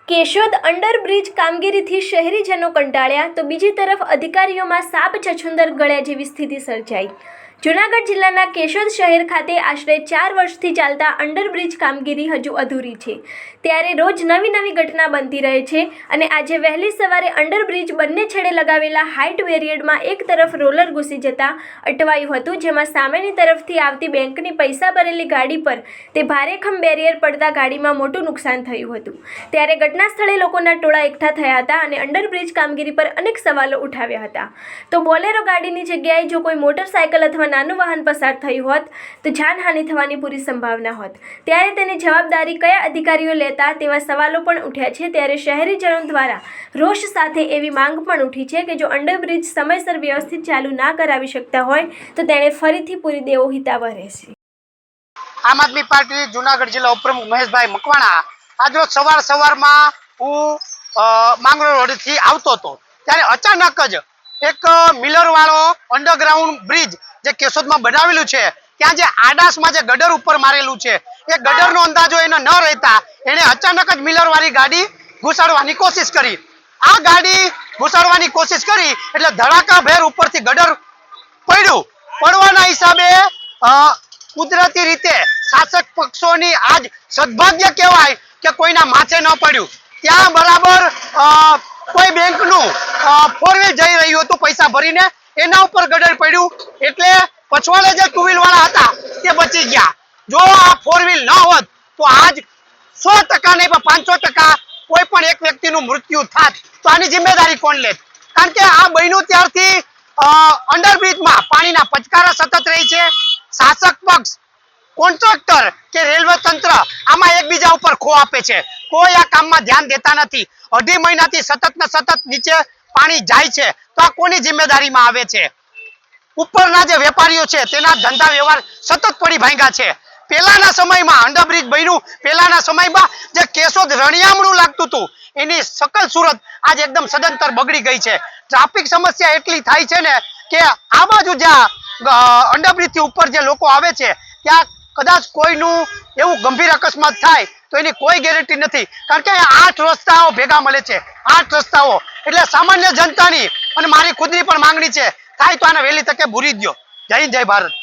Keshod underbridge કામગીરીથી શહેરીજનો કંટાળ્યા તો બીજી તરફ અધિકારીઓમાં સાપ છછુંદર ગળ્યા જેવી સ્થિતિ સર્જાઈ। જૂનાગઢ જિલ્લાના કેશોદ શહેર ખાતે આશરે 4 વર્ષથી ચાલતા અંડરબ્રિજ કામગીરી હજુ અધૂરી છે, ત્યારે રોજ નવી ઘટના બનતી રહે છે અને આજે વહેલી સવારે અંડરબ્રિજ બંને છેડે લગાવેલા હાઇટ બેરિયરમાં એક તરફ રોલર ઘૂસી જતા અટવાયું હતું, જેમાં સામેની તરફથી આવતી બેંકની પૈસા ભરેલી ગાડી પર તે ભારેખમ બેરિયર પડતા ગાડીમાં મોટું નુકસાન થયું હતું। ત્યારે ઘટના સ્થળે લોકોના ટોળા એકઠા થયા હતા અને અંડરબ્રિજ કામગીરી પર અનેક સવાલો ઉઠાવ્યા હતા। તો બોલેરો ગાડીની જગ્યાએ જો કોઈ મોટરસાયકલ અથવા નાનું વાહન પસાર થયું હોત તો જાનહાનિ થવાની પૂરી સંભાવના હોત, ત્યારે તેની જવાબદારી કયા અધિકારીઓ લેતા તેવા સવાલો પણ ઉઠ્યા છે। ત્યારે શહેરીજનો દ્વારા રોષ સાથે એવી માંગ પણ ઉઠી છે કે જો અંડરબ્રિજ સમયસર વ્યવસ્થિત ચાલુ ના કરાવી શકતા હોય તો તેણે ફરીથી પૂરી દેવો હિતાવહ રહેશે। આમ આદમી પાર્ટી જૂનાગઢ જિલ્લા ઉપપ્રમુખ મહેશભાઈ મકવાણા આજરોજ સવારમાં હું માંગરોળ રોડથી આવતો હતો, ત્યારે અચાનક જ એક મિલર વાળો અંડરગ્રાઉન્ડ બ્રિજ જે કેશોદમાં બનાવેલું છે ત્યાં જે આડાસમાં જે ગટર ઉપર મારેલું છે એ ગટરનો અંદાજો એને ન રહેતા એને અચાનક જ મિલર વાળી ગાડી ઘુસાડવાની કોશિશ કરી। આ ગાડી ઘુસાડવાની કોશિશ કરી એટલે ધડાકાભેર ઉપરથી ગટર પડવાના હિસાબે કુદરતી રીતે શાસક પક્ષોની આજ સદભાગ્ય કહેવાય કે કોઈના માથે ન પડ્યું। ત્યાં બરાબર કોઈ બેંકનું 4 વ્હીલ જઈ રહ્યું હતું પૈસા ભરીને, એના ઉપર ગટર પડ્યું એટલે પછવાડે જે 2 વ્હીલ વાળા હતા તે બચી ગયા। જો આ 4 વ્હીલ ન હોત તો આજ 100% નહીં પણ 500% કોઈ પણ એક વ્યક્તિનું મૃત્યુ થાત, તો આની જિમ્મેદારી કોણ લેત? કારણ કે આ બન્યું ત્યારથી અંડરબ્રિજમાં પાણીના પચકારા સતત રહી છે। શાસક પક્ષ, કોન્ટ્રાક્ટર કે રેલવે તંત્ર આમાં એકબીજા ઉપર ખો આપે છે, કોઈ આ કામમાં ધ્યાન દેતા નથી। 2.5 મહિનાથી સતત ને સતત નીચે પાણી જાય છે તો આ કોની જિમ્મેદારીમાં આવે છે? ઉપરના જે વેપારીઓ છે તેના ધંધા વ્યવહાર સતત પડી ભાંગ્યા છે। પહેલાના સમયમાં અંડરબ્રિજ બન્યું, પહેલાના સમયમાં જે કેશોદ રણિયામણું લાગતું હતું એની શકલ સુરત આજ એકદમ સદંતર બગડી ગઈ છે। ટ્રાફિક સમસ્યા એટલી થાય છે ને કે આ બાજુ જ્યાં અંડરબ્રિજ થી ઉપર જે લોકો આવે છે ત્યાં કદાચ કોઈનું એવું ગંભીર અકસ્માત થાય તો એની કોઈ ગેરંટી નથી, કારણ કે 8 રસ્તાઓ ભેગા મળે છે, 8 રસ્તાઓ એટલે સામાન્ય જનતાની અને મારી ખુદની પણ માંગણી છે થાય તો આને વહેલી તકે ભૂરી દો। જય હિન્દ, જય ભારત।